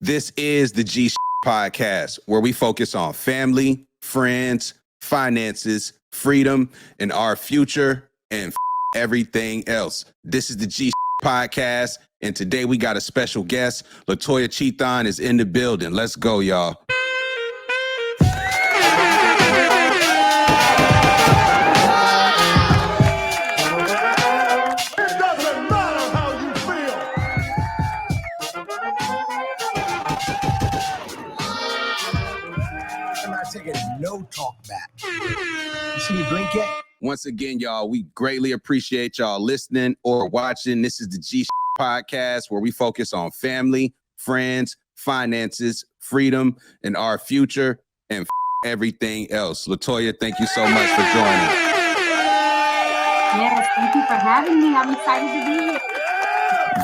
This is the G podcast, where we focus on family, friends, finances, freedom, and our future, and everything else. This is the G podcast, and today we got a special guest. LaToya Cheathon is in the building. Let's go, y'all. No talk back. You see me blink yet? Once again, y'all, we greatly appreciate y'all listening or watching. This is the G podcast, where we focus on family, friends, finances, freedom, and our future, and everything else. LaToya, thank you so much for joining. Yes, thank you for having me. I'm excited to be here.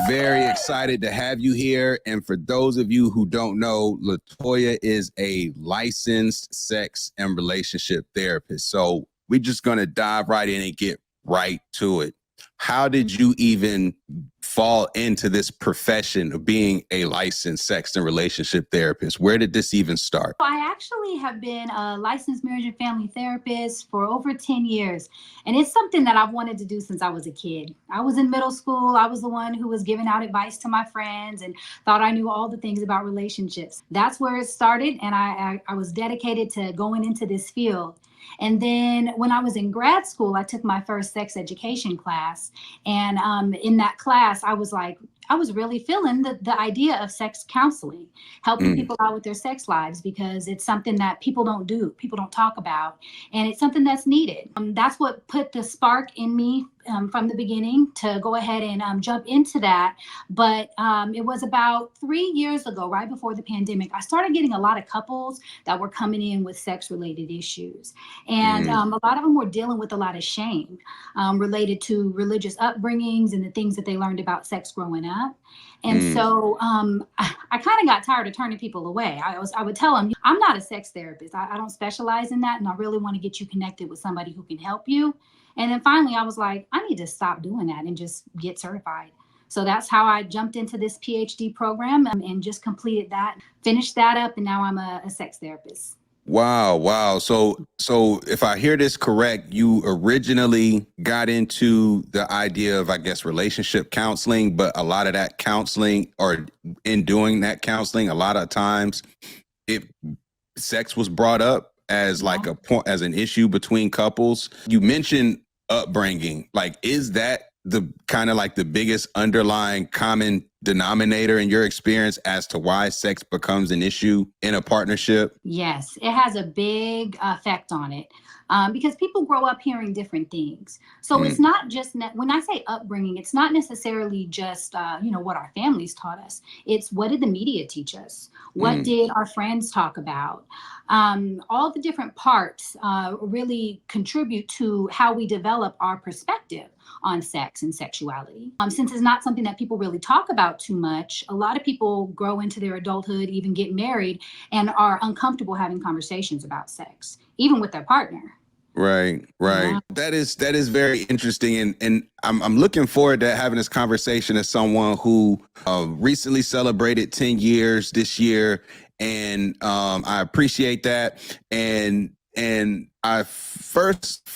Very excited to have you here. And for those of you who don't know, LaToya is a licensed sex and relationship therapist. So we're just going to dive right in and get right to it. How did you even fall into this profession of being a licensed sex and relationship therapist? Where did this even start? I actually have been a licensed marriage and family therapist for over 10 years. And it's something that I've wanted to do since I was a kid. I was in middle school. I was the one who was giving out advice to my friends and thought I knew all the things about relationships. That's where it started. And I was dedicated to going into this field. And then when I was in grad school, I took my first sex education class. And in that class, I was really feeling the idea of sex counseling, helping people out with their sex lives, because it's something that people don't do, people don't talk about, and it's something that's needed. That's what put the spark in me from the beginning to go ahead and jump into that. But it was about 3 years ago, right before the pandemic, I started getting a lot of couples that were coming in with sex-related issues. And a lot of them were dealing with a lot of shame related to religious upbringings and the things that they learned about sex growing up. And so I kind of got tired of turning people away. I would tell them, I'm not a sex therapist. I don't specialize in that. And I really want to get you connected with somebody who can help you. And then finally, I was like, I need to stop doing that and just get certified. So that's how I jumped into this PhD program and just completed that, finished that up. And now I'm a sex therapist. Wow. So if I hear this correct, you originally got into the idea of, I guess, relationship counseling, but a lot of that counseling, or in doing that counseling, a lot of times sex was brought up as like a point, as an issue between couples. You mentioned upbringing. Like, is that the kind of like the biggest underlying common denominator in your experience as to why sex becomes an issue in a partnership? Yes, it has a big effect on it because people grow up hearing different things. So it's not just, when I say upbringing, it's not necessarily just, what our families taught us. It's what did the media teach us? What did our friends talk about? All the different parts really contribute to how we develop our perspective on sex and sexuality. Since it's not something that people really talk about too much, a lot of people grow into their adulthood, even get married, and are uncomfortable having conversations about sex, even with their partner. Right. Yeah. That is very interesting. And I'm looking forward to having this conversation as someone who recently celebrated 10 years this year. And I appreciate that. And I first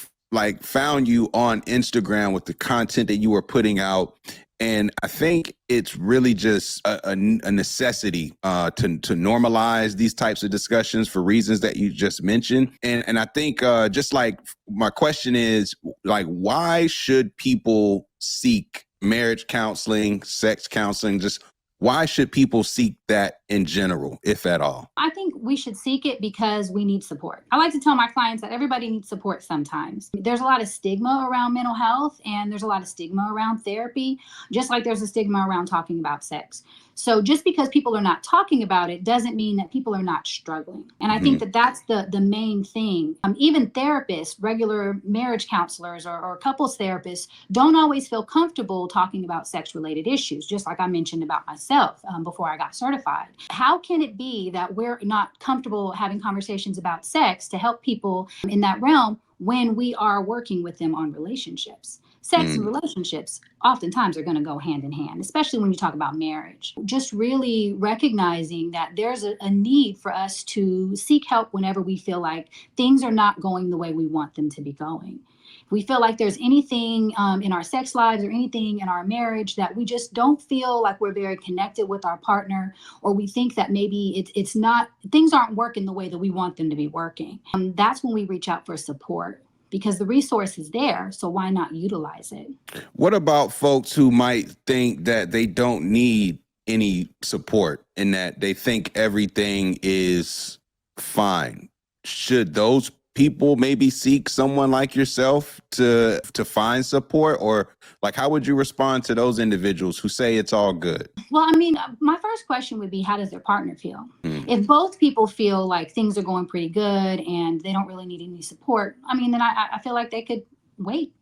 found you on Instagram with the content that you were putting out. And I think it's really just a necessity to normalize these types of discussions for reasons that you just mentioned. And I think just like my question is, like, why should people seek marriage counseling, sex counseling? Just why should people seek that in general, if at all? I think we should seek it because we need support. I like to tell my clients that everybody needs support sometimes. There's a lot of stigma around mental health, and there's a lot of stigma around therapy, just like there's a stigma around talking about sex. So just because people are not talking about it doesn't mean that people are not struggling. And I think that that's the main thing. Even therapists, regular marriage counselors or couples therapists don't always feel comfortable talking about sex-related issues, just like I mentioned about myself before I got certified. How can it be that we're not comfortable having conversations about sex to help people in that realm when we are working with them on relationships? Sex and relationships oftentimes are going to go hand in hand, especially when you talk about marriage. Just really recognizing that there's a need for us to seek help whenever we feel like things are not going the way we want them to be going. If we feel like there's anything in our sex lives or anything in our marriage that we just don't feel like we're very connected with our partner, or we think that maybe it's not, things aren't working the way that we want them to be working, that's when we reach out for support. Because the resource is there, so why not utilize it? What about folks who might think that they don't need any support and that they think everything is fine? Should those people maybe seek someone like yourself to find support? Or like, how would you respond to those individuals who say it's all good? Well, I mean, my first question would be, how does their partner feel? If both people feel like things are going pretty good and they don't really need any support, I mean, then I feel like they could wait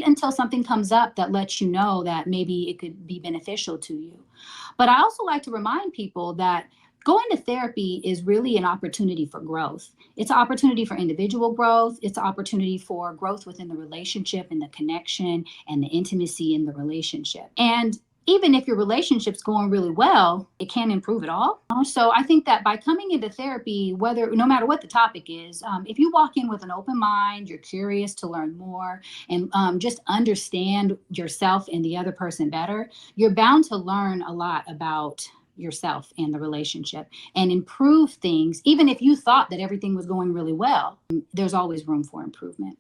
until something comes up that lets you know that maybe it could be beneficial to you. But I also like to remind people that going to therapy is really an opportunity for growth. It's an opportunity for individual growth. It's an opportunity for growth within the relationship and the connection and the intimacy in the relationship. And even if your relationship's going really well, it can't improve at all. So I think that by coming into therapy, no matter what the topic is, if you walk in with an open mind, you're curious to learn more and just understand yourself and the other person better, you're bound to learn a lot about yourself and the relationship and improve things. Even if you thought that everything was going really well, there's always room for improvement.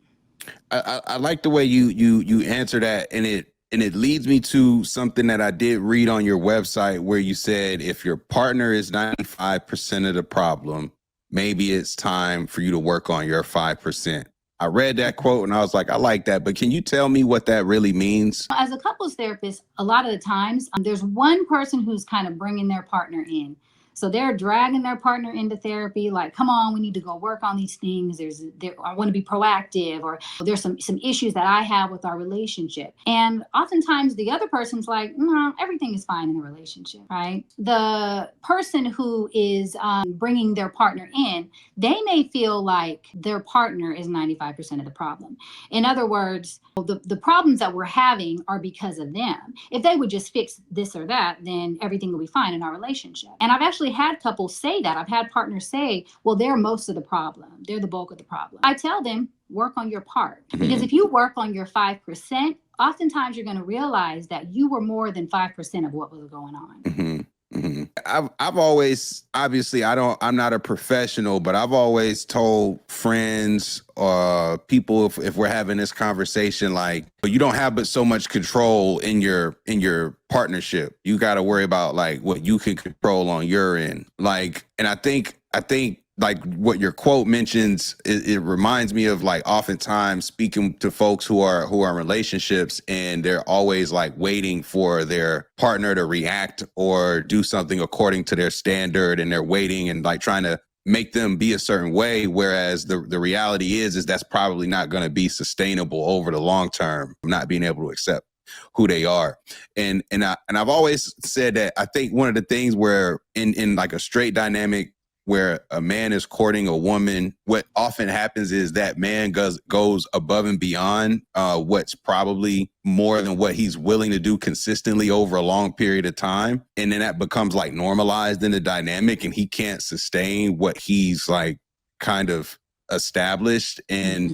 I like the way you answer that, and it leads me to something that I did read on your website where you said if your partner is 95% of the problem, maybe it's time for you to work on your 5%. I read that quote and I was like, I like that, but can you tell me what that really means? As a couples therapist, a lot of the times there's one person who's kind of bringing their partner in. So they're dragging their partner into therapy, like, come on, we need to go work on these things. I want to be proactive, or there's some issues that I have with our relationship. And oftentimes the other person's like, no, everything is fine in the relationship, right? The person who is bringing their partner in, they may feel like their partner is 95% of the problem. In other words, the problems that we're having are because of them. If they would just fix this or that, then everything will be fine in our relationship. And I've actually had couples say that. I've had partners say, well, they're most of the problem. They're the bulk of the problem. I tell them, work on your part. Because if you work on your 5%, oftentimes you're going to realize that you were more than 5% of what was going on. I've always, obviously, I'm not a professional, but I've always told friends or people, if we're having this conversation, like, you don't have but so much control in your partnership. You got to worry about like what you can control on your end. Like, and I think like what your quote mentions, it reminds me of like oftentimes speaking to folks who are in relationships and they're always like waiting for their partner to react or do something according to their standard, and they're waiting and like trying to make them be a certain way. Whereas the reality is that's probably not going to be sustainable over the long term, not being able to accept who they are. And I've always said that I think one of the things where in like a straight dynamic, where a man is courting a woman, what often happens is that man goes above and beyond what's probably more than what he's willing to do consistently over a long period of time. And then that becomes like normalized in the dynamic, and he can't sustain what he's like kind of established. And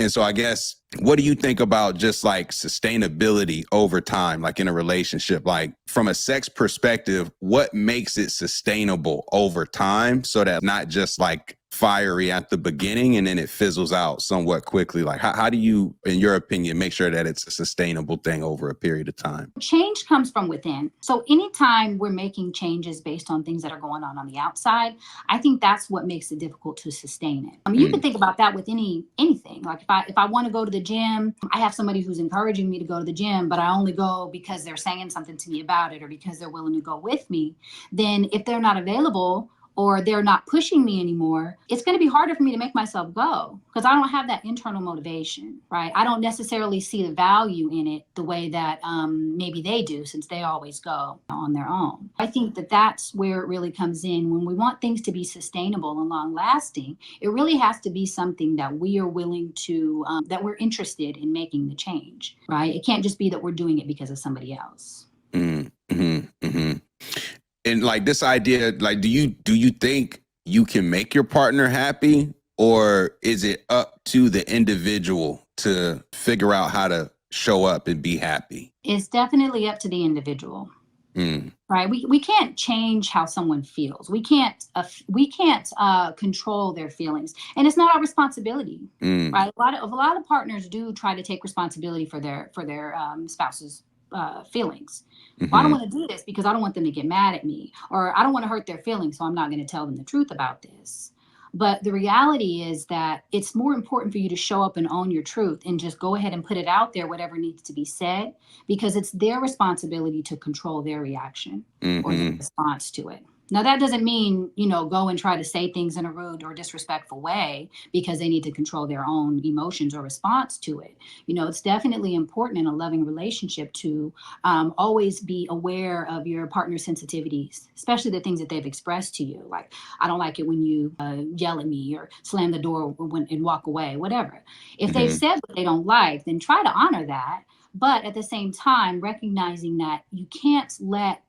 so I guess, what do you think about just like sustainability over time, like in a relationship, like from a sex perspective, what makes it sustainable over time so that not just like fiery at the beginning and then it fizzles out somewhat quickly? Like how do you, in your opinion, make sure that it's a sustainable thing over a period of time? Change comes from within. So anytime we're making changes based on things that are going on the outside, I think that's what makes it difficult to sustain it. I mean, you can think about that with anything. Like if I want to go to the gym, I have somebody who's encouraging me to go to the gym, but I only go because they're saying something to me about it or because they're willing to go with me. Then if they're not available, or they're not pushing me anymore, it's going to be harder for me to make myself go because I don't have that internal motivation, right? I don't necessarily see the value in it the way that maybe they do, since they always go on their own. I think that that's where it really comes in. When we want things to be sustainable and long lasting, it really has to be something that we are willing to, that we're interested in making the change, right? It can't just be that we're doing it because of somebody else. Mm-hmm, mm-hmm. And like this idea, like, do you think you can make your partner happy, or is it up to the individual to figure out how to show up and be happy? It's definitely up to the individual. Right. We can't change how someone feels. We can't control their feelings, and it's not our responsibility. Right. A lot of partners do try to take responsibility for their spouse's feelings. Well, I don't want to do this because I don't want them to get mad at me, or I don't want to hurt their feelings, so I'm not going to tell them the truth about this. But the reality is that it's more important for you to show up and own your truth and just go ahead and put it out there, whatever needs to be said, because it's their responsibility to control their reaction or their response to it. Now, that doesn't mean, go and try to say things in a rude or disrespectful way because they need to control their own emotions or response to it. It's definitely important in a loving relationship to always be aware of your partner's sensitivities, especially the things that they've expressed to you. Like, I don't like it when you yell at me or slam the door and walk away, whatever. If they've said what they don't like, then try to honor that. But at the same time, recognizing that you can't let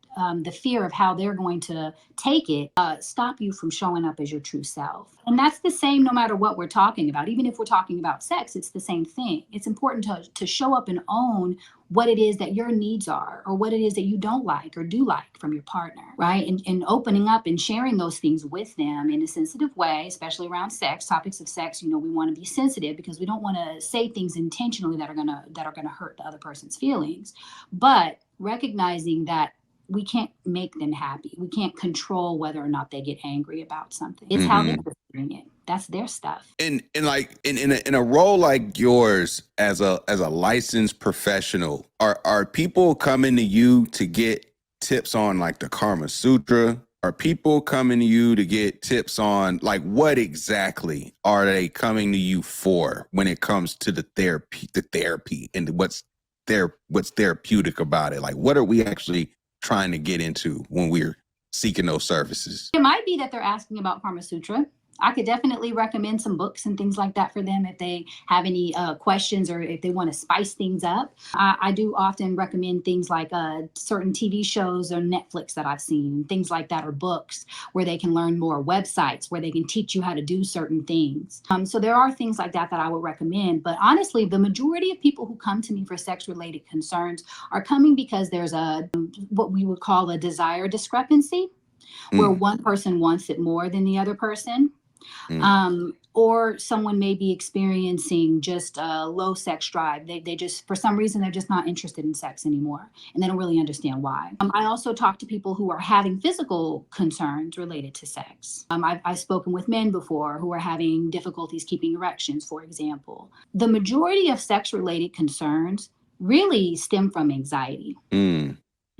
the fear of how they're going to take it stop you from showing up as your true self. And that's the same no matter what we're talking about. Even if we're talking about sex, it's the same thing. It's important to show up and own what it is that your needs are, or what it is that you don't like or do like from your partner, right? And opening up and sharing those things with them in a sensitive way, especially around sex, topics of sex. We want to be sensitive because we don't want to say things intentionally that are gonna hurt the other person's feelings. But recognizing that we can't make them happy. We can't control whether or not they get angry about something. It's how they're doing it. That's their stuff. And like in a role like yours as a licensed professional, are people coming to you to get tips on like the Karma Sutra? Are people coming to you to get tips on like what exactly are they coming to you for when it comes to the therapy and what's therapeutic about it? Like, what are we actually trying to get into when we're seeking those services? It might be that they're asking about Karma Sutra. I could definitely recommend some books and things like that for them if they have any questions or if they want to spice things up. I do often recommend things like certain TV shows or Netflix that I've seen, things like that, or books where they can learn more, websites where they can teach you how to do certain things. So there are things like that I would recommend. But honestly, the majority of people who come to me for sex-related concerns are coming because there's what we would call a desire discrepancy, where one person wants it more than the other person. Or someone may be experiencing just a low sex drive. They just, for some reason, they're just not interested in sex anymore, and they don't really understand why. I also talk to people who are having physical concerns related to sex. I've spoken with men before who are having difficulties keeping erections, for example. The majority of sex-related concerns really stem from anxiety.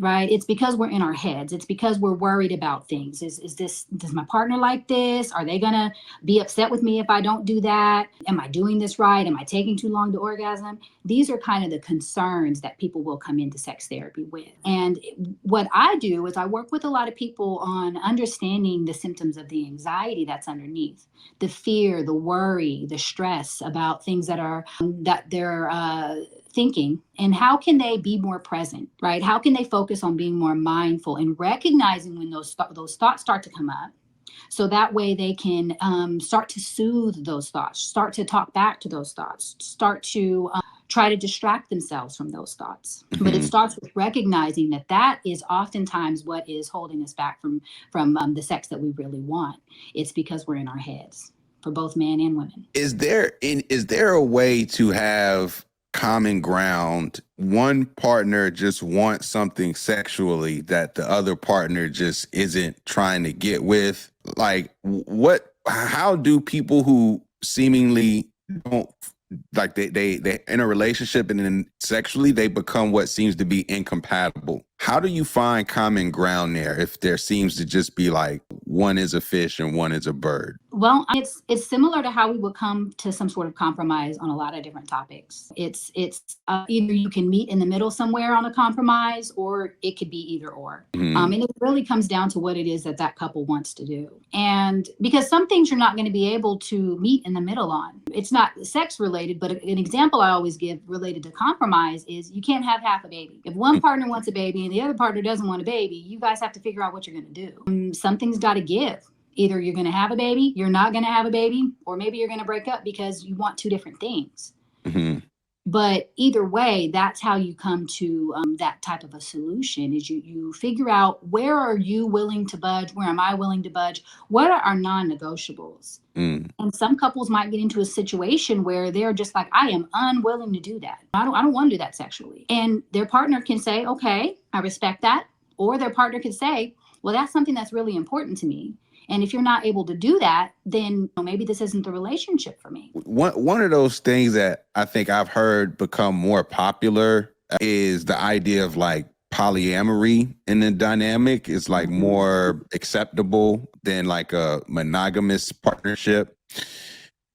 Right? It's because we're in our heads. It's because we're worried about things. Does my partner like this? Are they gonna be upset with me if I don't do that? Am I doing this right? Am I taking too long to orgasm? These are kind of the concerns that people will come into sex therapy with. And what I do is I work with a lot of people on understanding the symptoms of the anxiety that's underneath, the fear, the worry, the stress about things that they're thinking, and how can they be more present, right? How can they focus on being more mindful and recognizing when those thoughts start to come up, so that way they can start to soothe those thoughts, start to talk back to those thoughts, start to try to distract themselves from those thoughts. But it starts with recognizing that is oftentimes what is holding us back from the sex that we really want. It's because we're in our heads, for both men and women. Is there a way to have common ground? One partner just wants something sexually that the other partner just isn't trying to get with. Like, how do people who seemingly don't, like, they in a relationship and then sexually they become what seems to be incompatible? How do you find common ground there if there seems to just be like one is a fish and one is a bird? Well, it's similar to how we would come to some sort of compromise on a lot of different topics. It's either you can meet in the middle somewhere on a compromise, or it could be either or. And it really comes down to what it is that that couple wants to do. And because some things you're not going to be able to meet in the middle on. It's not sex related, but an example I always give related to compromise is you can't have half a baby. If one partner wants a baby and the other partner doesn't want a baby, you guys have to figure out what you're going to do. Something's got to give. Either you're going to have a baby, you're not going to have a baby, or maybe you're going to break up because you want two different things. But either way, that's how you come to that type of a solution is you figure out, where are you willing to budge? Where am I willing to budge? What are our non-negotiables? And some couples might get into a situation where they're just like, I am unwilling to do that. I don't want to do that sexually. And their partner can say, okay, I respect that. Or their partner can say, well, that's something that's really important to me. And if you're not able to do that, then maybe this isn't the relationship for me. One of those things that I think I've heard become more popular is the idea of like polyamory in the dynamic is like more acceptable than like a monogamous partnership.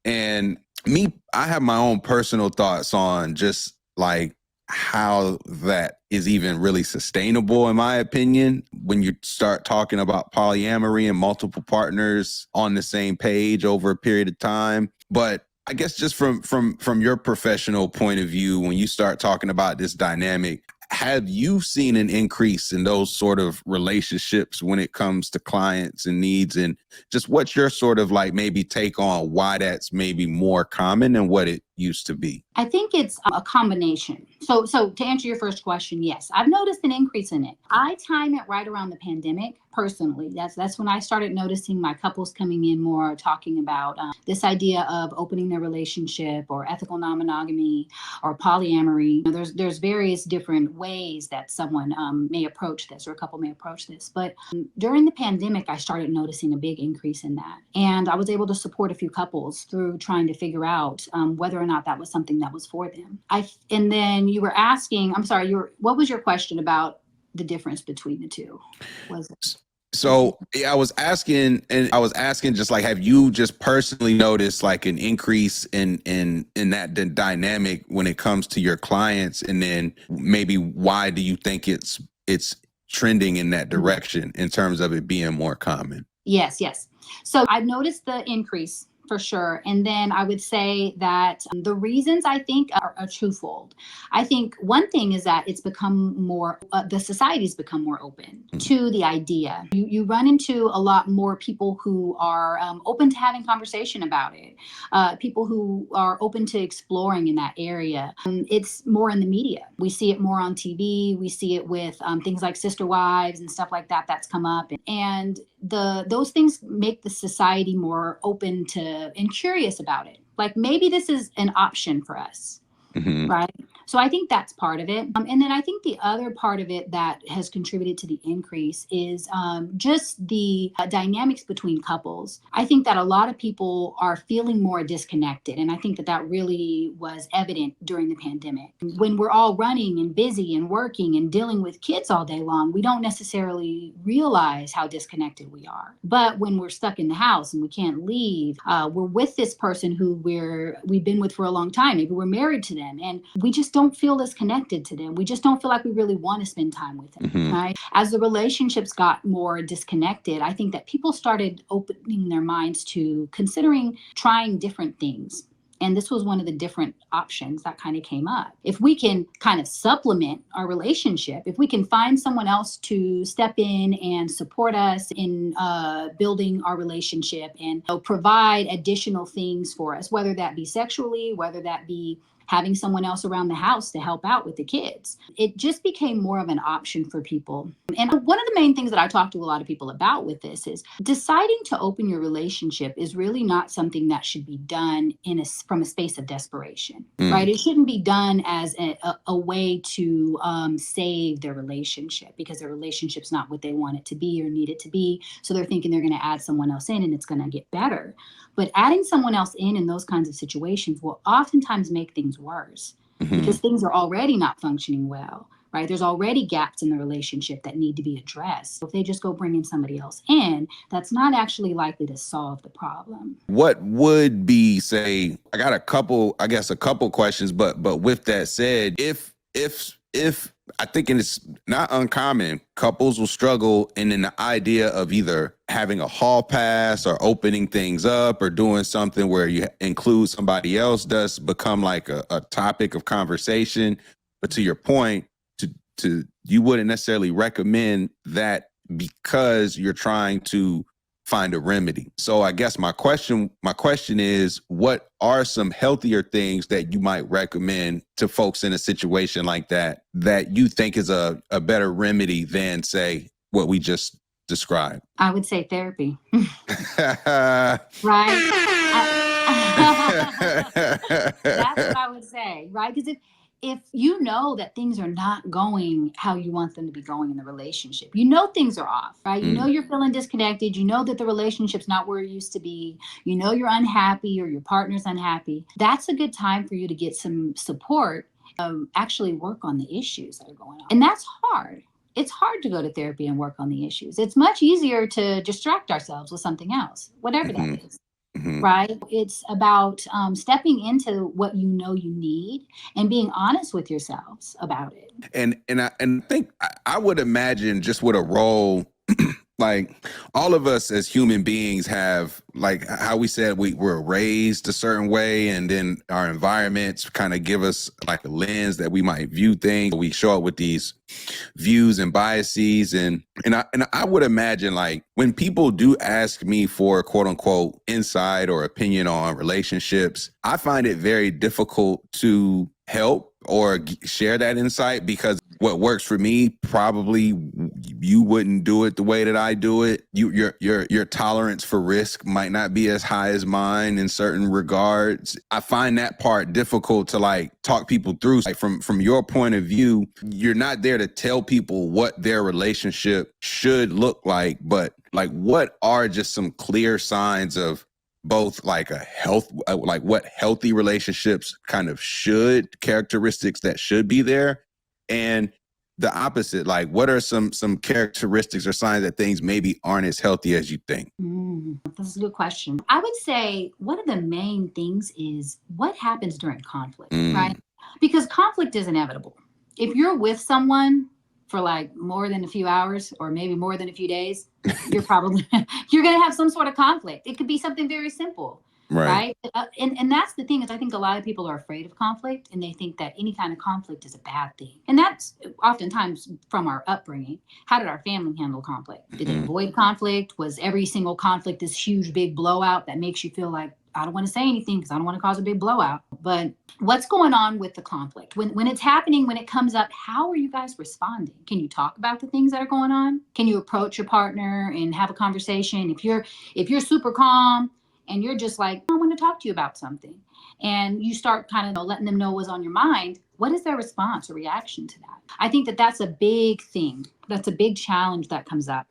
And I have my own personal thoughts on just like how that is even really sustainable, in my opinion, when you start talking about polyamory and multiple partners on the same page over a period of time. But I guess just from your professional point of view, when you start talking about this dynamic, have you seen an increase in those sort of relationships when it comes to clients and needs? And just what's your sort of like maybe take on why that's maybe more common than what it used to be? I think it's a combination. So to answer your first question, yes, I've noticed an increase in it. I time it right around the pandemic. Personally, that's when I started noticing my couples coming in more, talking about this idea of opening their relationship, or ethical non-monogamy, or polyamory. There's various different ways that someone may approach this, or a couple may approach this. But during the pandemic, I started noticing a big increase in that, and I was able to support a few couples through trying to figure out whether or not that was something that was for them. And then you were asking, I'm sorry, what was your question about the difference between the two? Was it? So I was asking just like, have you just personally noticed like an increase in that dynamic when it comes to your clients? And then maybe why do you think it's trending in that direction in terms of it being more common? Yes. So I've noticed the increase for sure. And then I would say that the reasons I think are twofold. I think one thing is that it's become more, the society's become more open to the idea. You run into a lot more people who are open to having conversation about it, people who are open to exploring in that area. It's more in the media. We see it more on TV. We see it with things like Sister Wives and stuff like that that's come up. And those things make the society more open to and curious about it. Like, maybe this is an option for us, right? So I think that's part of it. And then I think the other part of it that has contributed to the increase is just the dynamics between couples. I think that a lot of people are feeling more disconnected. And I think that really was evident during the pandemic. When we're all running and busy and working and dealing with kids all day long, we don't necessarily realize how disconnected we are. But when we're stuck in the house and we can't leave, we're with this person who we've been with for a long time. Maybe we're married to them, and we just don't feel as connected to them. We just don't feel like we really want to spend time with them. Right? As the relationships got more disconnected, I think that people started opening their minds to considering trying different things. And this was one of the different options that kind of came up. If we can kind of supplement our relationship, if we can find someone else to step in and support us in building our relationship and provide additional things for us, whether that be sexually, whether that be having someone else around the house to help out with the kids. It just became more of an option for people. And one of the main things that I talk to a lot of people about with this is deciding to open your relationship is really not something that should be done from a space of desperation, right? It shouldn't be done as a way to save their relationship, because their relationship's not what they want it to be or need it to be. So they're thinking they're going to add someone else in and it's going to get better. But adding someone else in those kinds of situations will oftentimes make things worse, because things are already not functioning well. right? There's already gaps in the relationship that need to be addressed. If they just go bringing somebody else in, that's not actually likely to solve the problem. What would be, say, I got I guess a couple questions, but with that said, if I think it's not uncommon, couples will struggle in the idea of either having a hall pass or opening things up or doing something where you include somebody else does become like a topic of conversation. But to your point, to you wouldn't necessarily recommend that because you're trying to find a remedy. So I guess my question is, what are some healthier things that you might recommend to folks in a situation like that you think is a better remedy than, say, what we just described? I would say therapy. Right? That's what I would say, right? Because if you know that things are not going how you want them to be going in the relationship, you know things are off, right? You know you're feeling disconnected. You know that the relationship's not where it used to be. You know you're unhappy or your partner's unhappy. That's a good time for you to get some support, actually work on the issues that are going on. And that's hard. It's hard to go to therapy and work on the issues. It's much easier to distract ourselves with something else, whatever that is. Right? It's about stepping into what you know you need and being honest with yourselves about it. And I think I would imagine, just with a role, like all of us as human beings have, like how we said, we were raised a certain way, and then our environments kind of give us like a lens that we might view things. We show up with these views and biases, and I would imagine, like, when people do ask me for quote unquote insight or opinion on relationships, I find it very difficult to help or share that insight, because what works for me, probably you wouldn't do it the way that I do it. Your tolerance for risk might not be as high as mine in certain regards. I find that part difficult to like talk people through. Like from your point of view, you're not there to tell people what their relationship should look like, but like, what are just some clear signs of both like like what healthy relationships kind of characteristics that should be there, and the opposite, like what are some characteristics or signs that things maybe aren't as healthy as you think? This is a good question. I would say one of the main things is what happens during conflict, right? Because conflict is inevitable. If you're with someone for like more than a few hours or maybe more than a few days, you're going to have some sort of conflict. It could be something very simple. Right. And that's the thing, is I think a lot of people are afraid of conflict, and they think that any kind of conflict is a bad thing. And that's oftentimes from our upbringing. How did our family handle conflict? Did they avoid conflict? Was every single conflict this huge, big blowout that makes you feel like, I don't want to say anything because I don't want to cause a big blowout? But what's going on with the conflict? When it's happening, when it comes up, how are you guys responding? Can you talk about the things that are going on? Can you approach your partner and have a conversation? If you're super calm and you're just like, I want to talk to you about something, and you start kind of letting them know what's on your mind, what is their response or reaction to that? I think that that's a big thing. That's a big challenge that comes up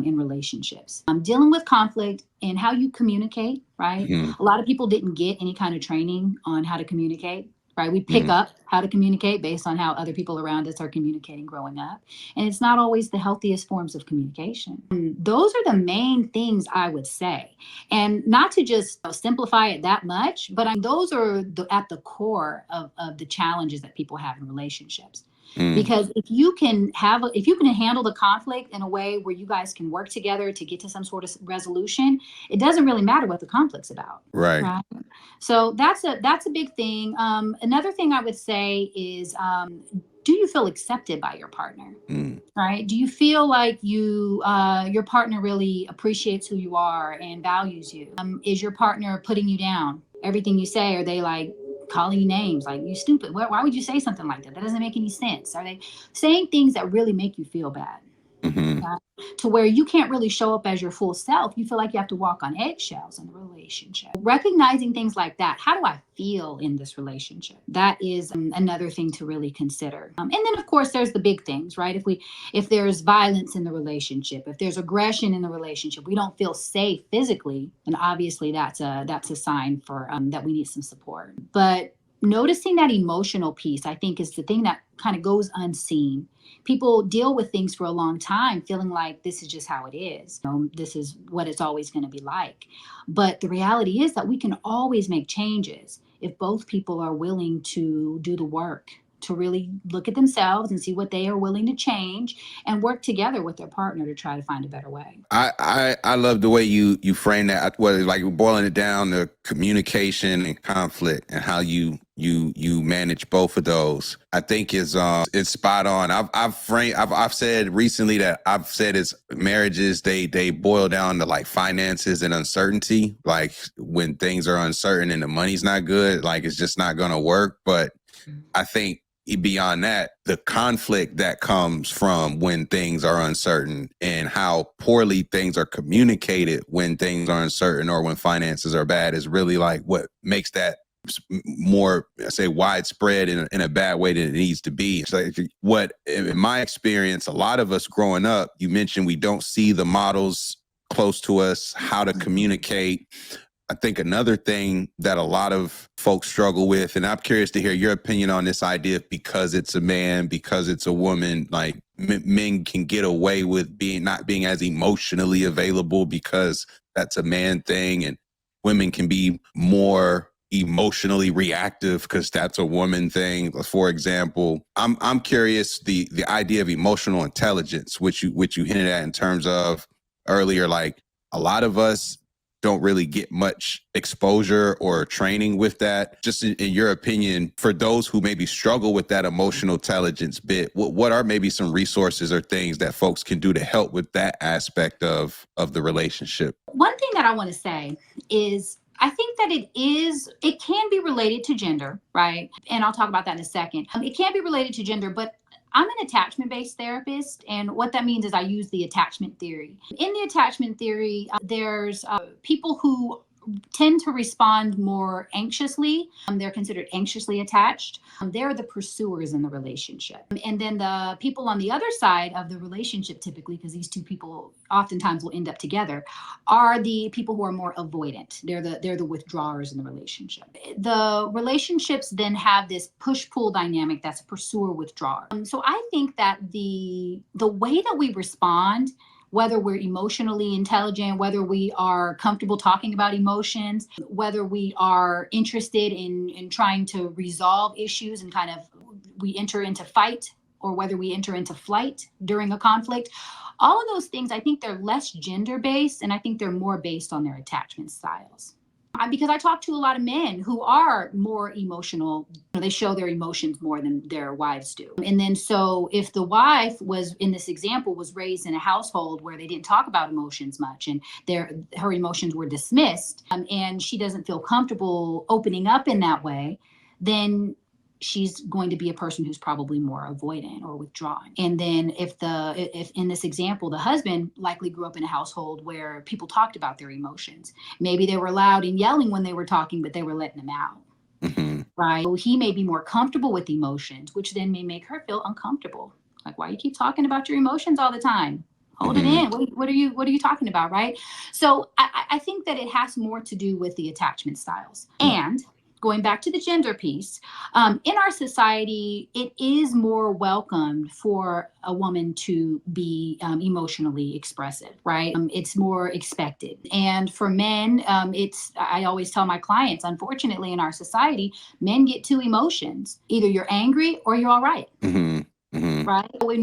in relationships. Dealing with conflict and how you communicate, right? A lot of people didn't get any kind of training on how to communicate, right? We pick up how to communicate based on how other people around us are communicating growing up. And it's not always the healthiest forms of communication. Those are the main things I would say. And not to just simplify it that much, but those are at the core of the challenges that people have in relationships. Because if you can handle the conflict in a way where you guys can work together to get to some sort of resolution, it doesn't really matter what the conflict's about. Right. So that's a big thing. Another thing I would say is, do you feel accepted by your partner? Right? Do you feel like your partner really appreciates who you are and values you? Is your partner putting you down? Everything you say, are they like calling you names like, you stupid? Why would you say something like that? That doesn't make any sense. Are they saying things that really make you feel bad? To where you can't really show up as your full self. You feel like you have to walk on eggshells in a relationship. Recognizing things like that. How do I feel in this relationship? That is another thing to really consider. And then of course there's the big things, right? If there's violence in the relationship, if there's aggression in the relationship, we don't feel safe physically, then obviously that's a sign for that we need some support. But noticing that emotional piece, I think, is the thing that kind of goes unseen. People deal with things for a long time feeling like this is just how it is. This is what it's always going to be like. But the reality is that we can always make changes if both people are willing to do the work, to really look at themselves and see what they are willing to change and work together with their partner to try to find a better way. I love the way you frame that. Well, like boiling it down to communication and conflict and how you manage both of those. I think is it's spot on. I've said recently that I've said it's marriages they boil down to like finances and uncertainty. Like when things are uncertain and the money's not good, like it's just not going to work. But I think beyond that, the conflict that comes from when things are uncertain and how poorly things are communicated when things are uncertain or when finances are bad is really like what makes that more, I say, widespread in a bad way than it needs to be. So what, in my experience, a lot of us growing up, you mentioned we don't see the models close to us, how to communicate. I think another thing that a lot of folks struggle with, and I'm curious to hear your opinion on this idea of because it's a man, because it's a woman, like men can get away with not being as emotionally available because that's a man thing, and women can be more emotionally reactive because that's a woman thing. For example, I'm curious the idea of emotional intelligence, which you hinted at in terms of earlier, like a lot of us don't really get much exposure or training with that. Just in your opinion, for those who maybe struggle with that emotional intelligence bit, what are maybe some resources or things that folks can do to help with that aspect of the relationship? One thing that I want to say is I think that it can be related to gender, right? And I'll talk about that in a second. It can be related to gender, but I'm an attachment-based therapist, and what that means is I use the attachment theory. In the attachment theory, there's people who tend to respond more anxiously. They're considered anxiously attached. They're the pursuers in the relationship. And then the people on the other side of the relationship, typically, because these two people oftentimes will end up together, are the people who are more avoidant. They're the withdrawers in the relationship. The relationships then have this push-pull dynamic that's a pursuer-withdrawer. So I think that the way that we respond, whether we're emotionally intelligent, whether we are comfortable talking about emotions, whether we are interested in trying to resolve issues and kind of we enter into fight, or whether we enter into flight during a conflict, all of those things, I think they're less gender-based, and I think they're more based on their attachment styles. Because I talk to a lot of men who are more emotional. They show their emotions more than their wives do. And then so if the wife was, in this example, was raised in a household where they didn't talk about emotions much and her emotions were dismissed, and she doesn't feel comfortable opening up in that way, then she's going to be a person who's probably more avoidant or withdrawing. And then if in this example, the husband likely grew up in a household where people talked about their emotions. Maybe they were loud and yelling when they were talking, but they were letting them out. Mm-hmm. Right. So he may be more comfortable with emotions, which then may make her feel uncomfortable. Like, why you keep talking about your emotions all the time? Hold it in. What are you talking about? Right. So I think that it has more to do with the attachment styles. And going back to the gender piece, in our society, it is more welcomed for a woman to be emotionally expressive, right? It's more expected. And for men, I always tell my clients, unfortunately, in our society, men get two emotions. Either you're angry or you're all right. Mm-hmm. Mm-hmm. Right? When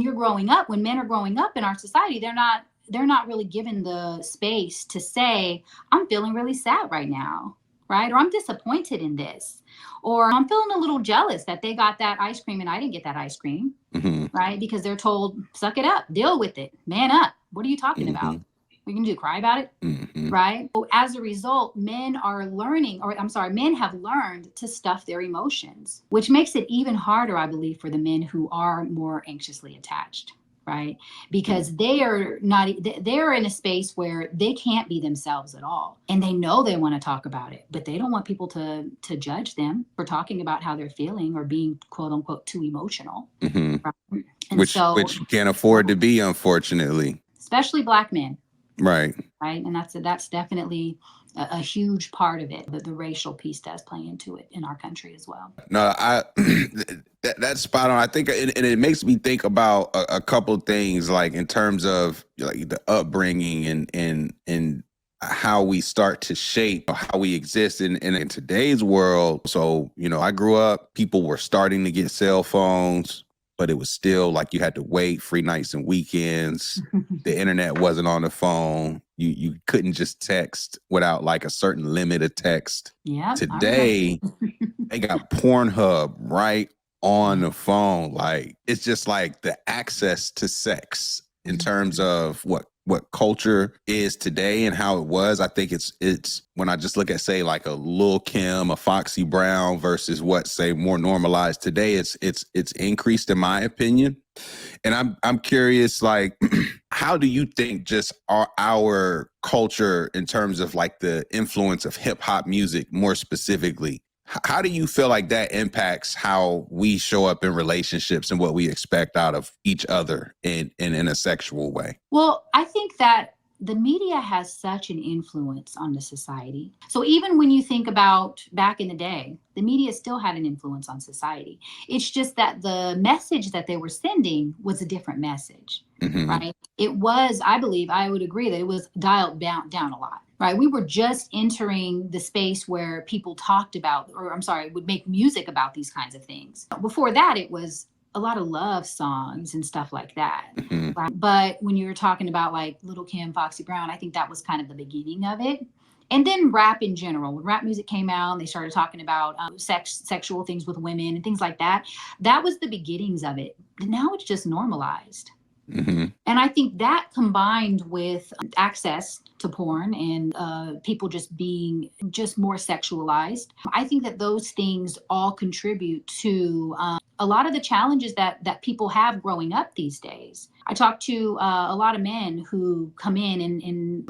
men are growing up in our society, they're not really given the space to say, I'm feeling really sad right now. Right? Or I'm disappointed in this, or I'm feeling a little jealous that they got that ice cream and I didn't get that ice cream. Mm-hmm. Right? Because they're told, suck it up, deal with it, man up. What are you talking about? What are you gonna do, cry about it? Mm-hmm. Right? So as a result, men have learned to stuff their emotions, which makes it even harder, I believe, for the men who are more anxiously attached. Right? Because they're in a space where they can't be themselves at all. And they know they want to talk about it, but they don't want people to judge them for talking about how they're feeling or being, quote unquote, too emotional. Mm-hmm. Right? Which you can't afford to be, unfortunately. Especially Black men. Right. right? And that's definitely a huge part of it. The racial piece does play into it in our country as well. No, I that's spot on. I think, and it makes me think about a couple things, like in terms of like the upbringing and how we start to shape how we exist in today's world. So, I grew up, people were starting to get cell phones, but it was still like you had to wait free nights and weekends. The internet wasn't on the phone. You couldn't just text without like a certain limit of text. Yeah, Today, they got Pornhub right on the phone. Like, it's just like the access to sex in terms of what culture is today and how it was. I think it's when I just look at, say, like a Lil' Kim, a Foxy Brown versus what, say, more normalized today, it's increased in my opinion. And I'm curious, like, how do you think just our culture in terms of like the influence of hip hop music more specifically, how do you feel like that impacts how we show up in relationships and what we expect out of each other in a sexual way? Well, I think that the media has such an influence on the society. So even when you think about back in the day, the media still had an influence on society. It's just that the message that they were sending was a different message, right? It was, I believe, I would agree that it was dialed down a lot, right? We were just entering the space where people talked about, or I'm sorry, would make music about these kinds of things. Before that, it was a lot of love songs and stuff like that. Right? But when you were talking about like Little Kim, Foxy Brown, I think that was kind of the beginning of it. And then rap in general, when rap music came out and they started talking about sexual things with women and things like that, that was the beginnings of it. But now it's just normalized. And I think that combined with access to porn and people just being just more sexualized, I think that those things all contribute to a lot of the challenges that people have growing up these days. I talk to a lot of men who come in and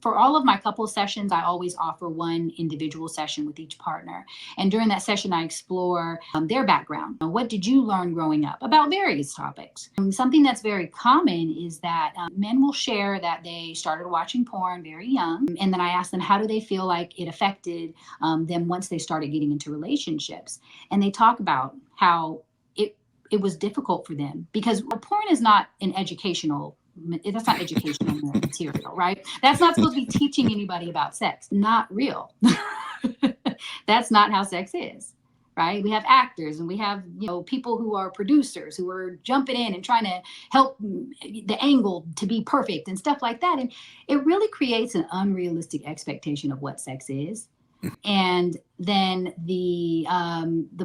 for all of my couple sessions, I always offer one individual session with each partner. And during that session, I explore their background. What did you learn growing up about various topics? Something that's very common is that men will share that they started watching porn very young. And then I ask them, how do they feel like it affected them once they started getting into relationships? And they talk about how it was difficult for them because porn is not an educational, that's not educational material, right? That's not supposed to be teaching anybody about sex. Not real. That's not how sex is, right? We have actors and we have, people who are producers who are jumping in and trying to help the angle to be perfect and stuff like that. And it really creates an unrealistic expectation of what sex is. And then the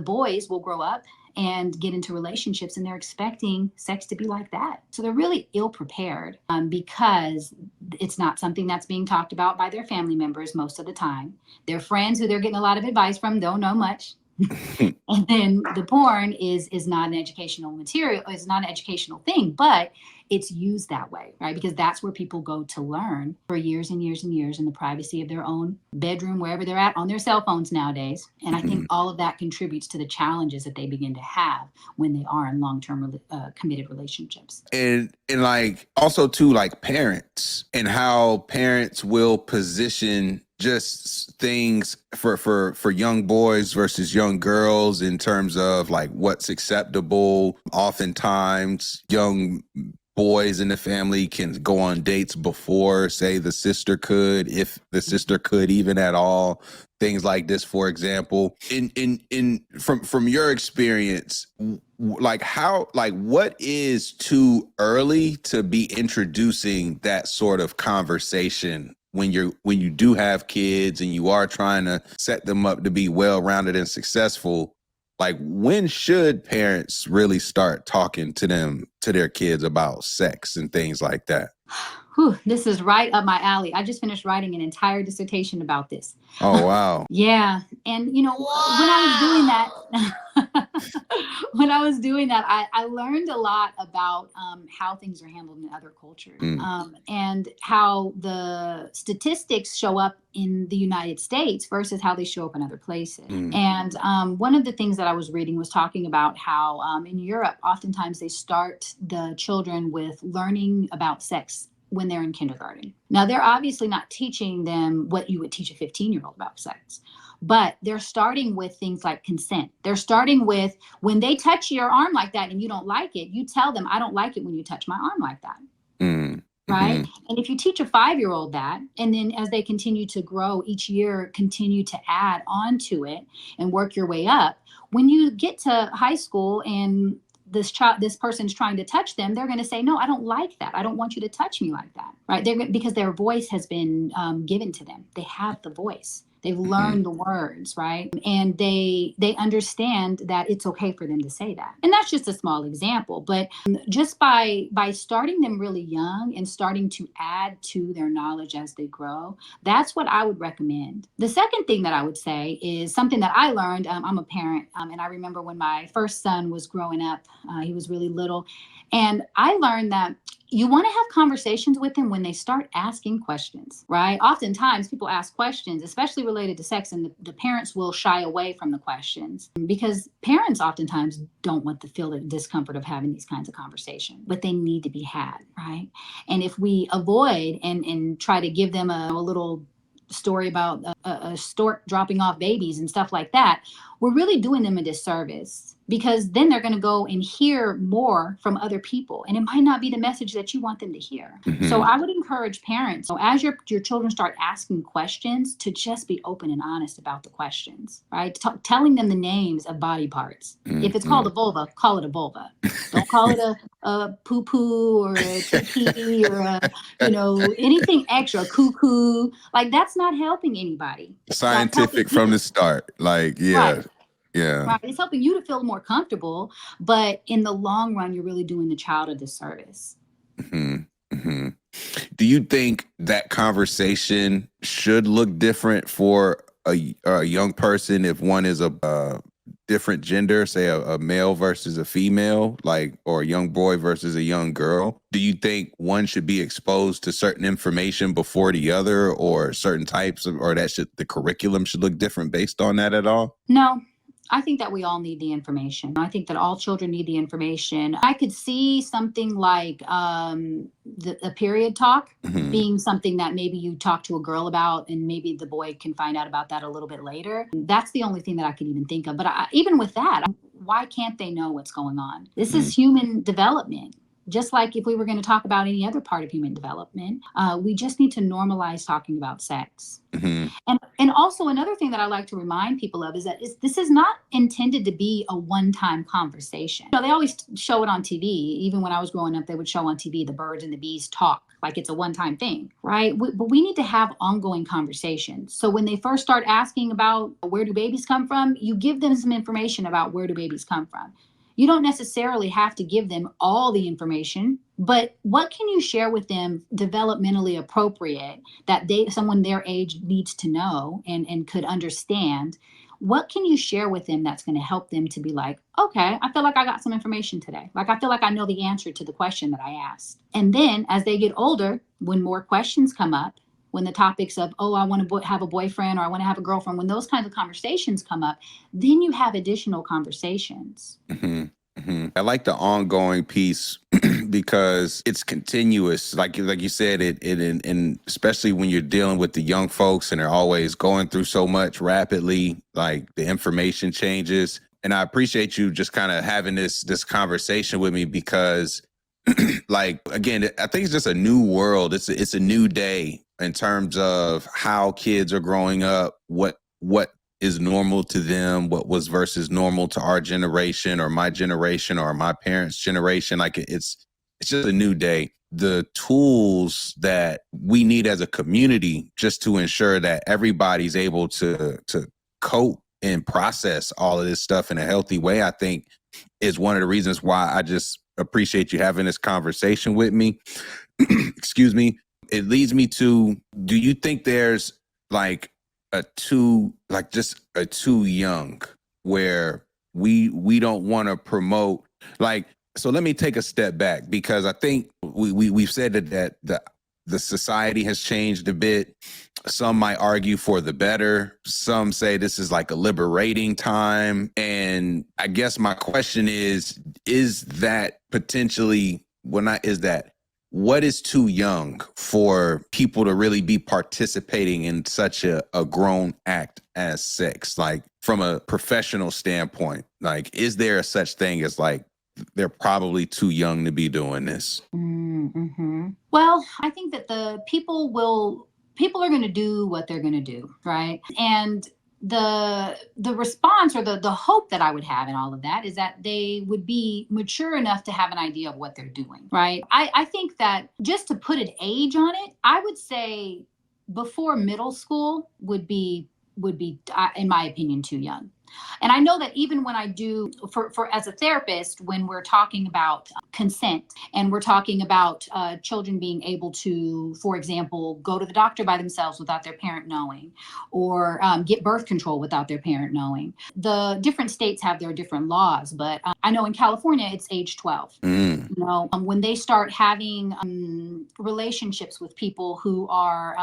boys will grow up and get into relationships and they're expecting sex to be like that. So they're really ill prepared because it's not something that's being talked about by their family members most of the time. Their friends who they're getting a lot of advice from don't know much. And then the porn is not an educational material, it's not an educational thing, but it's used that way, right? Because that's where people go to learn for years and years and years in the privacy of their own bedroom, wherever they're at, on their cell phones nowadays. And I think all of that contributes to the challenges that they begin to have when they are in long-term committed relationships. And like also too, like parents and how parents will position just things for young boys versus young girls in terms of like what's acceptable. Oftentimes young boys in the family can go on dates before, say, the sister could, if the sister could even at all. Things like this, for example. From your experience, what is too early to be introducing that sort of conversation when you do have kids and you are trying to set them up to be well-rounded and successful? Like, when should parents really start talking to their kids about sex and things like that? Whew, this is right up my alley. I just finished writing an entire dissertation about this. Oh, wow. Yeah. And, when I was doing that, I learned a lot about how things are handled in other cultures and how the statistics show up in the United States versus how they show up in other places. And one of the things that I was reading was talking about how in Europe, oftentimes they start the children with learning about sex when they're in kindergarten. Now, they're obviously not teaching them what you would teach a 15-year-old about sex, but they're starting with things like consent. They're starting with when they touch your arm like that and you don't like it, you tell them, I don't like it when you touch my arm like that. Right. And if you teach a 5-year-old that, and then as they continue to grow each year, continue to add on to it and work your way up, when you get to high school and this person's trying to touch them, they're going to say, no, I don't like that. I don't want you to touch me like that. Right. Because their voice has been given to them. They have the voice. They've learned the words, right? And they understand that it's okay for them to say that. And that's just a small example, but just by starting them really young and starting to add to their knowledge as they grow, that's what I would recommend. The second thing that I would say is something that I learned. I'm a parent, and I remember when my first son was growing up, he was really little, and I learned that you want to have conversations with them when they start asking questions, right? Oftentimes people ask questions, especially related to sex, and the parents will shy away from the questions because parents oftentimes don't want to feel the discomfort of having these kinds of conversations, but they need to be had, right? And if we avoid and try to give them a little story about a stork dropping off babies and stuff like that, we're really doing them a disservice, because then they're going to go and hear more from other people, and it might not be the message that you want them to hear. So I would encourage parents, so as your children start asking questions, to just be open and honest about the questions, right? Telling them the names of body parts. If it's called a vulva, call it a vulva. Don't call it a poo-poo or a pee-pee or anything extra, cuckoo. Like, that's not helping anybody. Scientific from the start. Like, yeah. Right. Yeah. Right. It's helping you to feel more comfortable, but in the long run, you're really doing the child a disservice. Do you think that conversation should look different for a young person if one is a different gender, say a male versus a female, like, or a young boy versus a young girl? Do you think one should be exposed to certain information before the other, or certain types of, or the curriculum should look different based on that at all? No. I think that we all need the information. I think that all children need the information. I could see something like the period talk being something that maybe you talk to a girl about, and maybe the boy can find out about that a little bit later. That's the only thing that I could even think of. But even with that, why can't they know what's going on? This is human development. Just like if we were going to talk about any other part of human development, we just need to normalize talking about sex. And also another thing that I like to remind people of is that this is not intended to be a one-time conversation. They always show it on TV. Even when I was growing up, they would show on TV the birds and the bees talk like it's a one-time thing, right? But we need to have ongoing conversations. So when they first start asking about where do babies come from, you give them some information about where do babies come from. You don't necessarily have to give them all the information, but what can you share with them developmentally appropriate that someone their age needs to know and could understand? What can you share with them that's going to help them to be like, okay, I feel like I got some information today. Like, I feel like I know the answer to the question that I asked. And then as they get older, when more questions come up, when the topics of, oh, I want to have a boyfriend, or I want to have a girlfriend, when those kinds of conversations come up, then you have additional conversations. I like the ongoing piece because it's continuous. Like you said, and especially when you're dealing with the young folks and they're always going through so much rapidly, like the information changes. And I appreciate you just kind of having this conversation with me, because like, again, I think it's just a new world. It's a new day in terms of how kids are growing up, what is normal to them, what was versus normal to our generation or my generation or my parents' generation. Like, it's just a new day. The tools that we need as a community just to ensure that everybody's able to cope and process all of this stuff in a healthy way, I think is one of the reasons why I just appreciate you having this conversation with me. Excuse me. It leads me to, do you think there's like too young where we don't want to promote, like, so let me take a step back, because I think we've said that the society has changed a bit. Some might argue for the better. Some say this is like a liberating time. And I guess my question is that potentially, well, not is that, what is too young for people to really be participating in such a grown act as sex? Like from a professional standpoint, like, is there a such thing as like, they're probably too young to be doing this? Mm-hmm. Well, I think that the people are going to do what they're going to do, right? And the response, or the hope that I would have in all of that, is that they would be mature enough to have an idea of what they're doing, right? I think that, just to put an age on it, I would say before middle school would be in my opinion, too young. And I know that even when I do for as a therapist, when we're talking about consent, and we're talking about children being able to, for example, go to the doctor by themselves without their parent knowing, or get birth control without their parent knowing. The different states have their different laws, but I know in California it's age 12. You know, when they start having relationships with people who are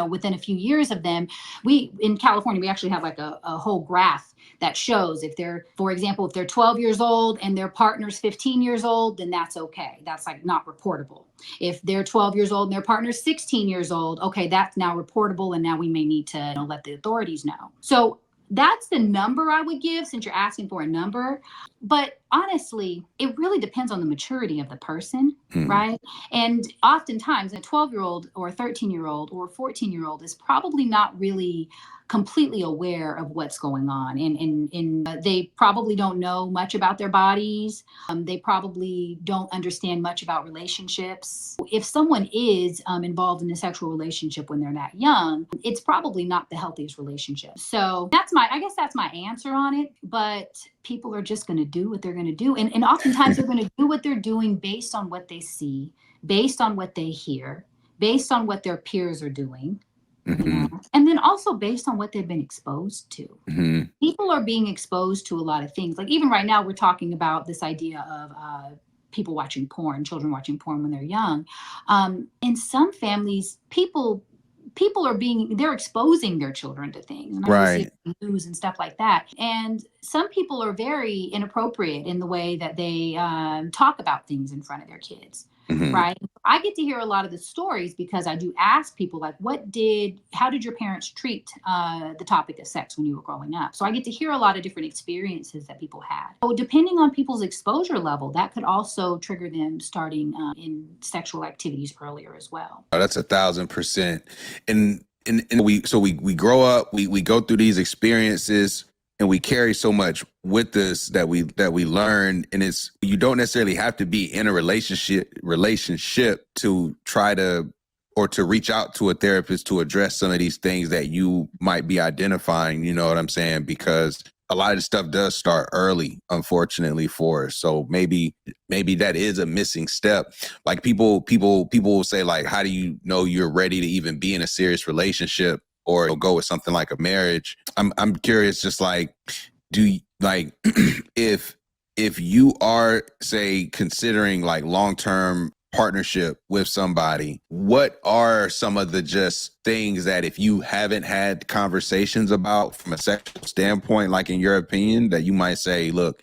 within a few years of them, we in California, we actually have like a whole graph that shows if they're, for example, if they're 12 years old and their partner's 15 years old, then that's okay. That's like not reportable. If they're 12 years old and their partner's 16 years old, okay, that's now reportable, and now we may need to let the authorities know. So that's the number I would give, since you're asking for a number. But honestly, it really depends on the maturity of the person, right? And oftentimes a 12-year-old or a 13-year-old or a 14-year-old is probably not really completely aware of what's going on. And they probably don't know much about their bodies. They probably don't understand much about relationships. If someone is involved in a sexual relationship when they're that young, it's probably not the healthiest relationship. So I guess that's my answer on it. But people are just going to do what they're going to do. And oftentimes they're going to do what they're doing based on what they see, based on what they hear, based on what their peers are doing. You know? And then also based on what they've been exposed to. People are being exposed to a lot of things. Like even right now, we're talking about this idea of people watching porn, children watching porn when they're young. In some families, they're exposing their children to things. And I see it in the news and stuff like that. And some people are very inappropriate in the way that they talk about things in front of their kids. Right. I get to hear a lot of the stories because I do ask people, like, how did your parents treat the topic of sex when you were growing up? So I get to hear a lot of different experiences that people had. So depending on people's exposure level, that could also trigger them starting in sexual activities earlier as well. Oh, that's 1,000%. And we grow up, we go through these experiences, and we carry so much with us that we learn. And you don't necessarily have to be in a relationship to try to, or to reach out to a therapist to address some of these things that you might be identifying, you know what I'm saying? Because a lot of the stuff does start early, unfortunately, for us. So maybe that is a missing step. Like people will say, like, how do you know you're ready to even be in a serious relationship or go with something like a marriage? I'm curious, just like, if you are, say, considering like long-term partnership with somebody, what are some of the just things that, if you haven't had conversations about from a sexual standpoint, like in your opinion, that you might say, look,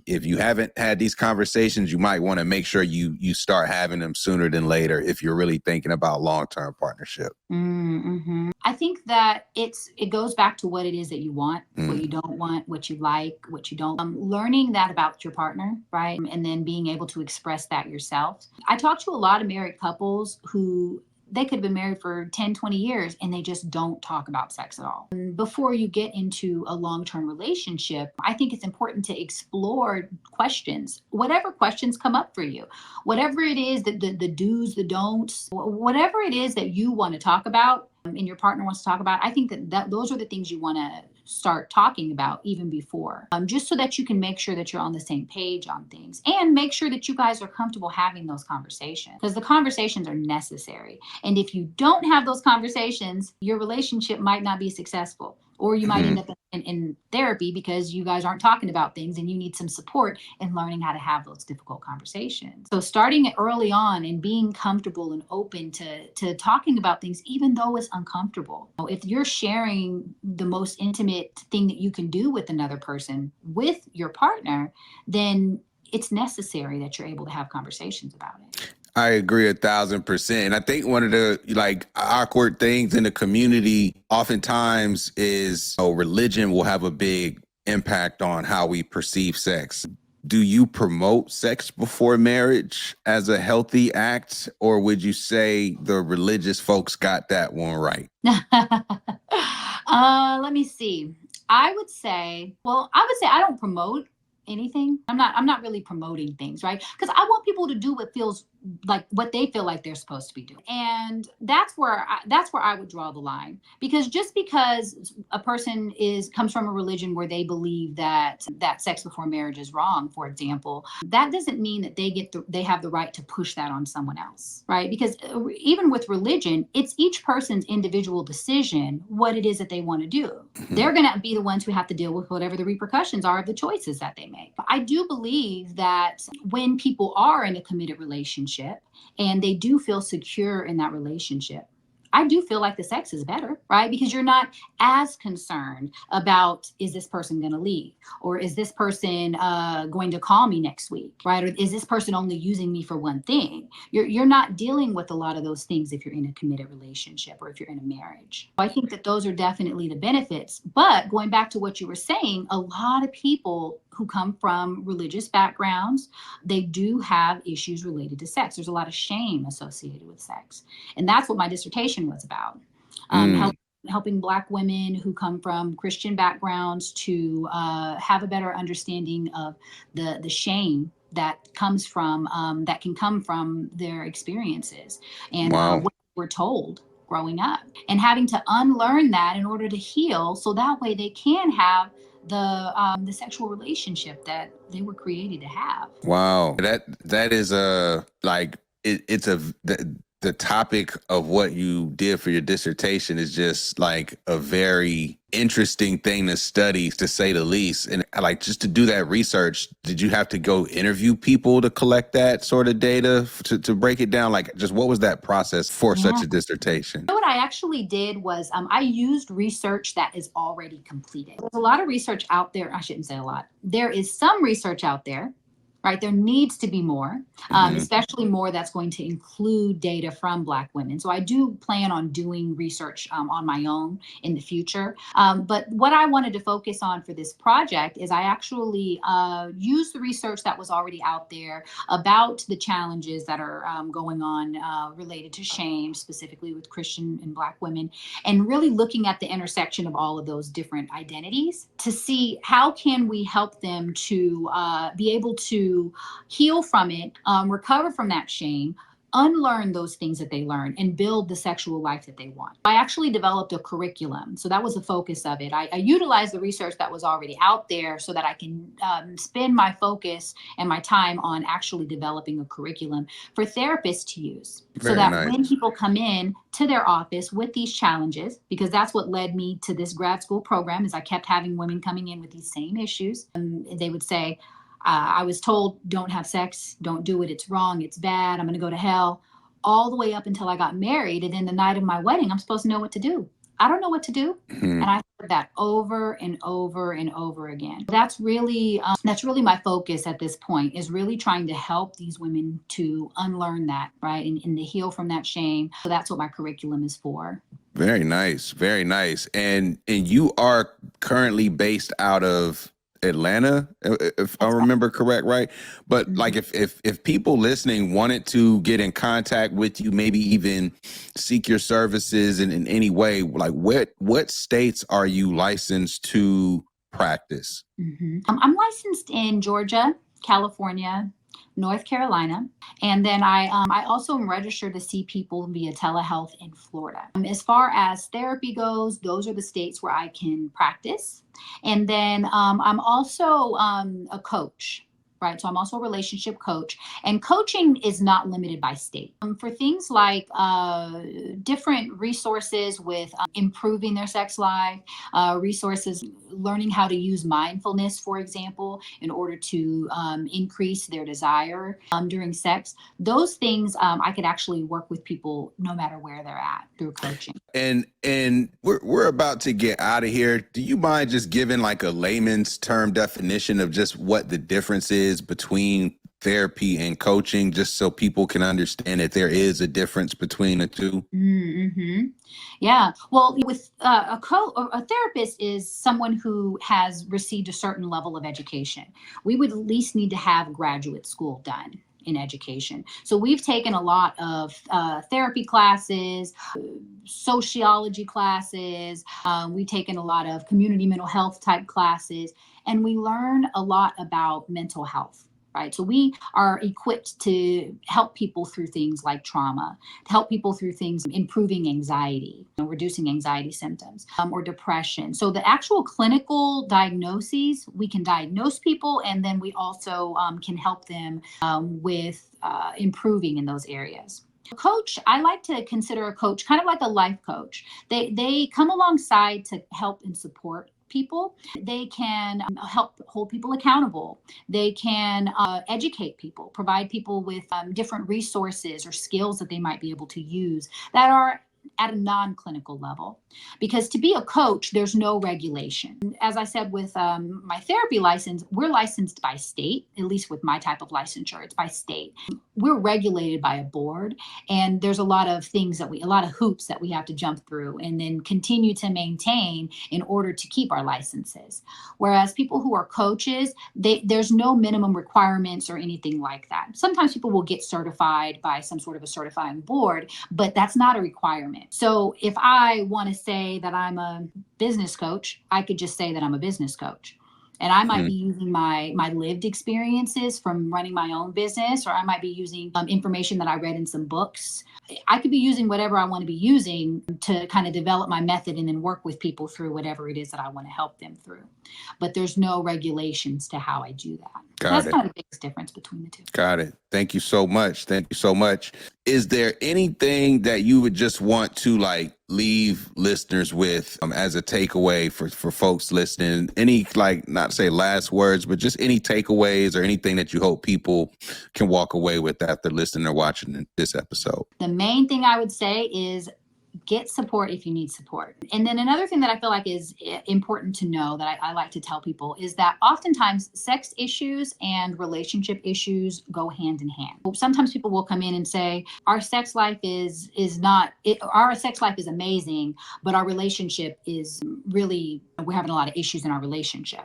if you haven't had these conversations, you might want to make sure you start having them sooner than later if you're really thinking about long-term partnership? I think that it goes back to what it is that you want, what you don't want, what you like, what you don't. Learning that about your partner, right? And then being able to express that yourself. I talk to a lot of married couples who they could have been married for 10, 20 years and they just don't talk about sex at all. And before you get into a long-term relationship, I think it's important to explore questions, whatever questions come up for you, whatever it is that the do's, the don'ts, whatever it is that you want to talk about and your partner wants to talk about. I think that those are the things you want to start talking about even before, just so that you can make sure that you're on the same page on things, and make sure that you guys are comfortable having those conversations, because the conversations are necessary. And if you don't have those conversations, your relationship might not be successful, or you might end up in therapy because you guys aren't talking about things and you need some support in learning how to have those difficult conversations. So starting it early on and being comfortable and open to talking about things, even though it's uncomfortable. If you're sharing the most intimate thing that you can do with another person, with your partner, then it's necessary that you're able to have conversations about it. I agree 1,000%. And I think one of the like awkward things in the community oftentimes is religion will have a big impact on how we perceive sex. Do you promote sex before marriage as a healthy act, or would you say the religious folks got that one right? Let me see. I would say I don't promote anything. I'm not really promoting things, right? Because I want people to do what they feel like they're supposed to be doing. And that's where I would draw the line. Because just because a person comes from a religion where they believe that sex before marriage is wrong, for example, that doesn't mean that they have the right to push that on someone else, right? Because even with religion, it's each person's individual decision what it is that they want to do. They're going to be the ones who have to deal with whatever the repercussions are of the choices that they make. But I do believe that when people are in a committed relationship and they do feel secure in that relationship, I do feel like the sex is better, right? Because you're not as concerned about, is this person going to leave? Or is this person going to call me next week, right? Or is this person only using me for one thing? You're not dealing with a lot of those things if you're in a committed relationship or if you're in a marriage. I think that those are definitely the benefits. But going back to what you were saying, a lot of people who come from religious backgrounds, they do have issues related to sex. There's a lot of shame associated with sex. And that's what my dissertation was about. Helping Black women who come from Christian backgrounds to have a better understanding of the shame that comes from, that can come from their experiences and what we're told growing up, and having to unlearn that in order to heal, so that way they can have the sexual relationship that they were created to have. Wow, that is the topic of what you did for your dissertation is just like a very interesting thing to study, to say the least. And like, just to do that research, did you have to go interview people to collect that sort of data to break it down? Like, just what was that process for such a dissertation? You know, what I actually did was I used research that is already completed. There's a lot of research out there. I shouldn't say a lot. There is some research out there, right? There needs to be more, especially more that's going to include data from Black women. So I do plan on doing research on my own in the future. But what I wanted to focus on for this project is I actually used the research that was already out there about the challenges that are going on related to shame, specifically with Christian and Black women, and really looking at the intersection of all of those different identities to see how can we help them to be able to heal from it, recover from that shame, unlearn those things that they learned, and build the sexual life that they want. I actually developed a curriculum. So that was the focus of it. I utilized the research that was already out there so that I can spend my focus and my time on actually developing a curriculum for therapists to use. So that when people come in to their office with these challenges, because that's what led me to this grad school program, is I kept having women coming in with these same issues. They would say, I was told, don't have sex, don't do it, it's wrong, it's bad, I'm going to go to hell, all the way up until I got married. And then the night of my wedding, I'm supposed to know what to do. I don't know what to do. And I heard that over and over and over again. That's really my focus at this point, is really trying to help these women to unlearn that, right? And to heal from that shame. So that's what my curriculum is for. Very nice. Very nice. And you are currently based out of Atlanta, if I remember correct, right? But like, if people listening wanted to get in contact with you, maybe even seek your services in any way, like what states are you licensed to practice? I'm licensed in Georgia, California, North Carolina. And then I also am registered to see people via telehealth in Florida. As far as therapy goes, those are the states where I can practice. And then I'm also a coach. Right. So I'm also a relationship coach, and coaching is not limited by state. For things like different resources with improving their sex life, resources, learning how to use mindfulness, for example, in order to increase their desire during sex. Those things I could actually work with people no matter where they're at through coaching. And we're about to get out of here. Do you mind just giving like a layman's term definition of just what the difference is between therapy and coaching, just so people can understand that there is a difference between the two? Mm-hmm. Yeah. Well, with a therapist is someone who has received a certain level of education. We would at least need to have graduate school done in education. So we've taken a lot of therapy classes, sociology classes. We've taken a lot of community mental health type classes, and we learn a lot about mental health. Right. So we are equipped to help people through things like trauma, to help people through things improving anxiety, reducing anxiety symptoms, or depression. So the actual clinical diagnoses, we can diagnose people, and then we also can help them with improving in those areas. Coach, I like to consider a coach kind of like a life coach. They come alongside to help and support people. They can help hold people accountable. They can educate people, provide people with different resources or skills that they might be able to use that are at a non-clinical level. Because to be a coach, there's no regulation. As I said with my therapy license, we're licensed by state, at least with my type of licensure, it's by state. We're regulated by a board, and there's a lot of hoops that we have to jump through and then continue to maintain in order to keep our licenses. Whereas people who are coaches, there's no minimum requirements or anything like that. Sometimes people will get certified by some sort of a certifying board, but that's not a requirement. So if I want to say that I'm a business coach, I could just say that I'm a business coach. And I might be using my lived experiences from running my own business, or I might be using information that I read in some books. I could be using whatever I want to be using to kind of develop my method and then work with people through whatever it is that I want to help them through. But there's no regulations to how I do that. That's kind of the biggest difference between the two. Got it. Thank you so much. Thank you so much. Is there anything that you would just want to leave listeners with as a takeaway for folks listening? Any not to say last words, but just any takeaways or anything that you hope people can walk away with after listening or watching this episode? The main thing I would say is get support if you need support. And then another thing that I feel like is important to know that I like to tell people is that oftentimes sex issues and relationship issues go hand in hand. Sometimes people will come in and say, our sex life is amazing, but our relationship is really, we're having a lot of issues in our relationship.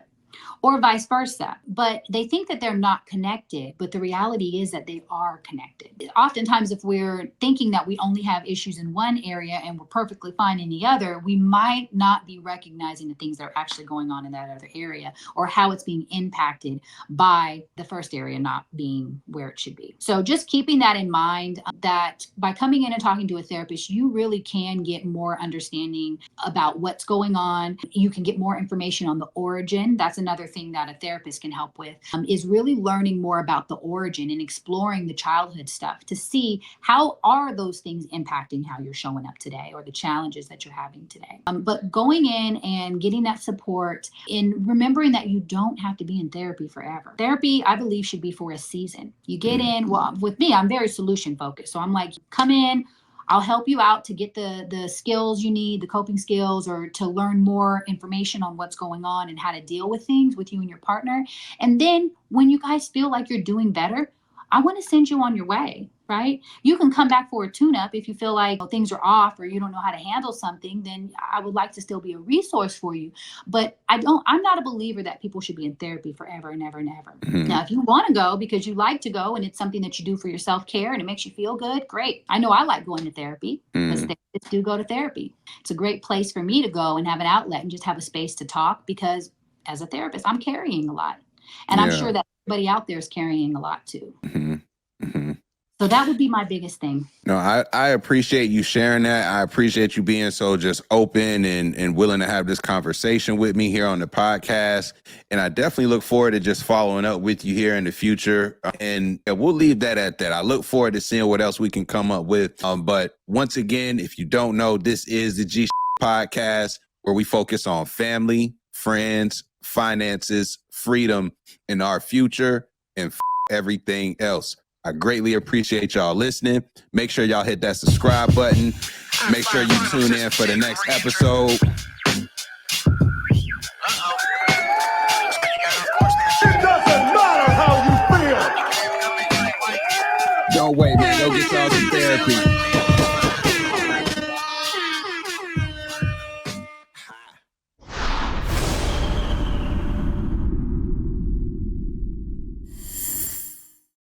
Or vice versa. But they think that they're not connected, but the reality is that they are connected. Oftentimes, if we're thinking that we only have issues in one area and we're perfectly fine in the other, we might not be recognizing the things that are actually going on in that other area, or how it's being impacted by the first area not being where it should be. So just keeping that in mind, that by coming in and talking to a therapist, you really can get more understanding about what's going on. You can get more information on the origin. That's another thing that a therapist can help with, is really learning more about the origin and exploring the childhood stuff to see how are those things impacting how you're showing up today or the challenges that you're having today. But going in and getting that support and remembering that you don't have to be in therapy forever. Therapy, I believe, should be for a season. You get in, well, with me, I'm very solution focused. So I'm like, come in, I'll help you out to get the skills you need, the coping skills, or to learn more information on what's going on and how to deal with things with you and your partner. And then when you guys feel like you're doing better, I want to send you on your way, right? You can come back for a tune-up if you feel like things are off or you don't know how to handle something. Then I would like to still be a resource for you. But I'm not a believer that people should be in therapy forever and ever and ever. Now, if you want to go because you like to go and it's something that you do for your self-care and it makes you feel good, great. I know I like going to therapy because therapists do go to therapy. It's a great place for me to go and have an outlet and just have a space to talk, because as a therapist, I'm carrying a lot. And I'm sure that everybody out there is carrying a lot too. So that would be my biggest thing. No, I appreciate you sharing that. I appreciate you being so just open and willing to have this conversation with me here on the podcast. And I definitely look forward to just following up with you here in the future. And we'll leave that at that. I look forward to seeing what else we can come up with. But once again, if you don't know, this is the G podcast, where we focus on family, friends, finances, freedom, and our future, and everything else. I greatly appreciate y'all listening. Make sure y'all hit that subscribe button. Make sure you tune in for the next episode. It doesn't matter how you feel. go get y'all some therapy.